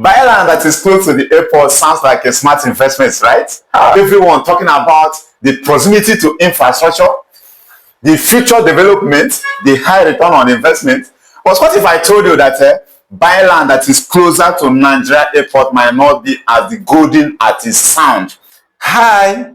Buying land that is close to the airport sounds like a smart investment, right? Everyone talking about the proximity to infrastructure, the future development, the high return on investment. But what if I told you that buying land that is closer to Nigeria airport might not be as the golden as it sounds? Hi,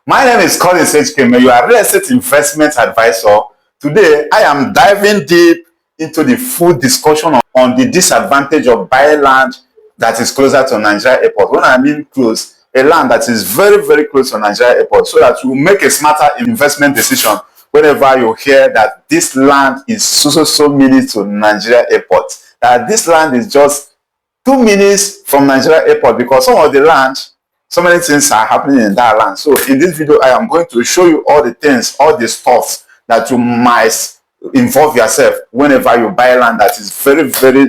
my name is Ejikeme. You are a real estate investment advisor. Today, I am diving deep into the full discussion on the disadvantage of buying land that is closer to Nigeria airport. When I mean close, a land that is very, very close to Nigeria airport, so that you make a smarter investment decision whenever you hear that this land is so minutes to Nigeria airport. That this land is just 2 minutes from Nigeria airport, because some of the land, so many things are happening in that land. So in this video, I am going to show you all the things, all the stuff that you might involve yourself whenever you buy land that is very, very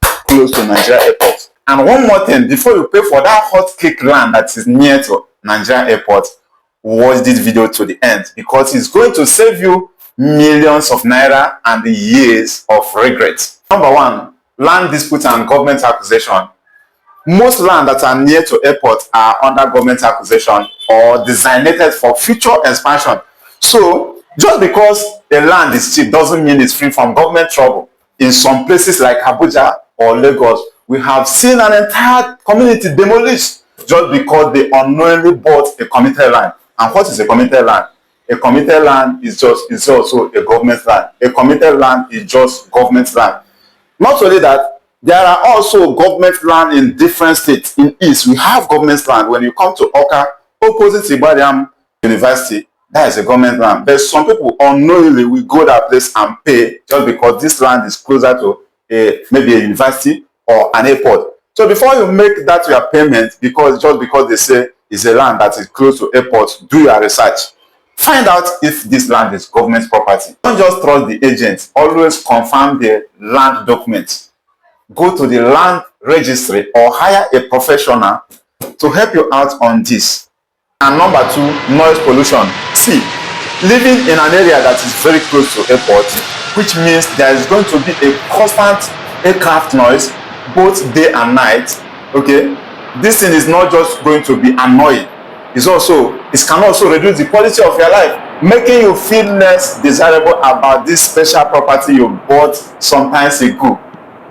close to Nigeria airport. And one more thing, before you pay for that hot cake land that is near to Nigeria airport, watch this video to the end, because it's going to save you millions of naira and the years of regret. Number one, land dispute and government acquisition. Most land that are near to airport are under government acquisition or designated for future expansion. So just because a land is cheap doesn't mean it's free from government trouble. In some places like Abuja or Lagos, we have seen an entire community demolished just because they unknowingly bought a committed land. And what is a committed land? A committed land is also a government land. A committed land is just government land. Not only that, there are also government land in different states. In East, we have government land. When you come to Oka, opposite Ibadan University, that is a government land. But some people unknowingly will go that place and pay just because this land is closer to maybe a university or an airport. So before you make that your payment, just because they say it's a land that is close to airport, do your research. Find out if this land is government property. Don't just trust the agent. Always confirm the land documents. Go to the land registry or hire a professional to help you out on this. And number two, noise pollution. See, living in an area that is very close to airport, which means there is going to be a constant aircraft noise both day and night. Okay, this thing is not just going to be annoying, it can also reduce the quality of your life, making you feel less desirable about this special property you bought some time ago.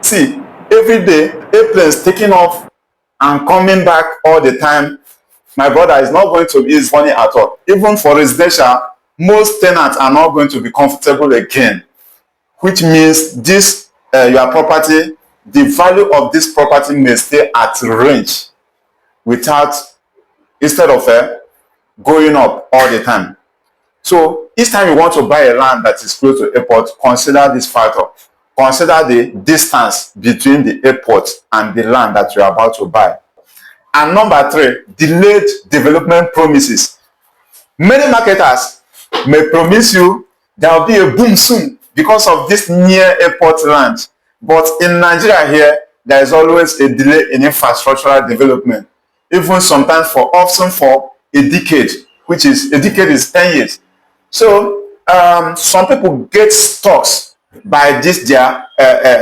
See, every day airplanes taking off and coming back all the time, my brother, is not going to be funny at all. Even for residential, most tenants are not going to be comfortable again, which means this your property, the value of this property may stay at range instead of going up all the time. So each time you want to buy a land that is close to airport, consider this factor. Consider the distance between the airport and the land that you are about to buy. And number three, delayed development promises. Many marketers may promise you there will be a boom soon because of this near airport land. But in Nigeria here, there is always a delay in infrastructural development. Even sometimes often for a decade, which is, a decade is 10 years. So some people get stuck by this their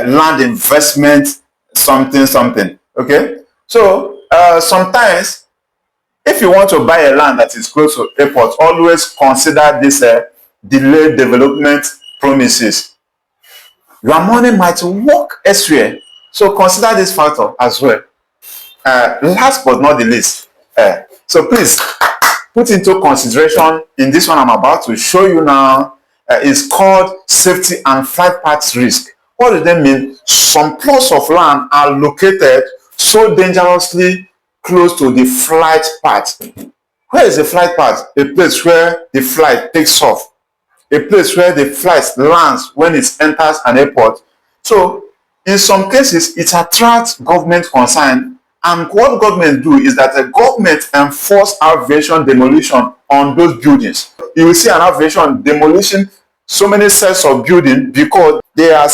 land investment something. Okay, so sometimes if you want to buy a land that is close to airport, always consider this delayed development promises. Your money might work elsewhere, so consider this factor as well. Last but not the least, so please put into consideration in this one I'm about to show you now, is called safety and flight path risk. What does that mean? Some plots of land are located so dangerously close to the flight path. Where is the flight path? A place where the flight takes off, a place where the flight lands when it enters an airport. So in some cases, it attracts government concern. And what government do is that the government enforce aviation demolition on those buildings. You will see an aviation demolition so many sets of buildings because they are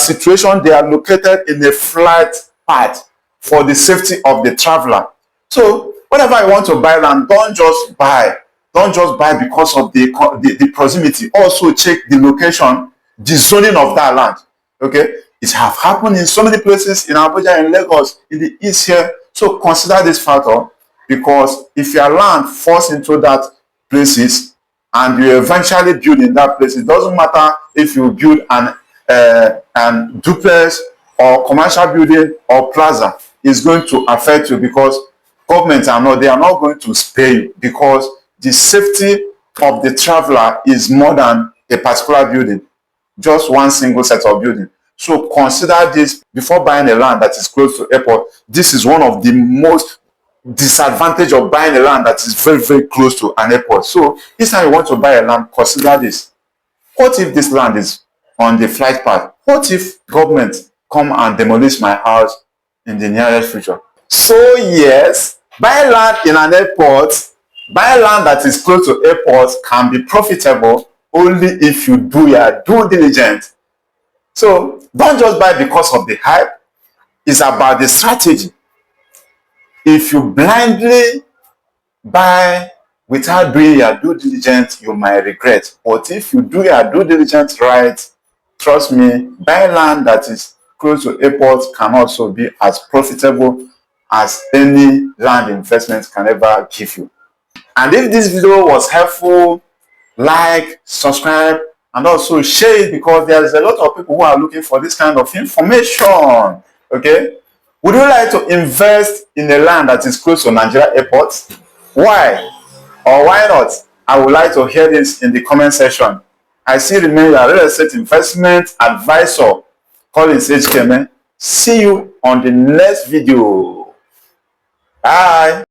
located in a flight path for the safety of the traveler. So whenever you want to buy land, don't just buy because of the proximity. Also check the location, the zoning of that land. Okay, it have happened in so many places in Abuja and Lagos, in the east here. So consider this factor, because if your land falls into that places and you eventually build in that place, it doesn't matter if you build an duplex or commercial building or plaza, is going to affect you, because governments are not going to spare you, because the safety of the traveler is more than a particular building, just one single set of building. So consider this before buying a land that is close to airport. This is one of the most disadvantage of buying a land that is very, very close to an airport. So each time you want to buy a land, consider this. What if this land is on the flight path? What if government come and demolish my house in the nearest future? So yes, buy land in an airport, buy land that is close to airports can be profitable only if you do your due diligence. So don't just buy because of the hype. It's about the strategy. If you blindly buy without doing your due diligence, you might regret. But if you do your due diligence right, trust me, buying land that is close to airports can also be as profitable as any land investment can ever give you. And if this video was helpful, like, subscribe, and also share it, because there's a lot of people who are looking for this kind of information. Okay, would you like to invest in a land that is close to Nigeria airports? Why or why not? I would like to hear this in the comment section. I still remain your real estate investment advisor, Collins Ejikeme. See you on the next video. Bye.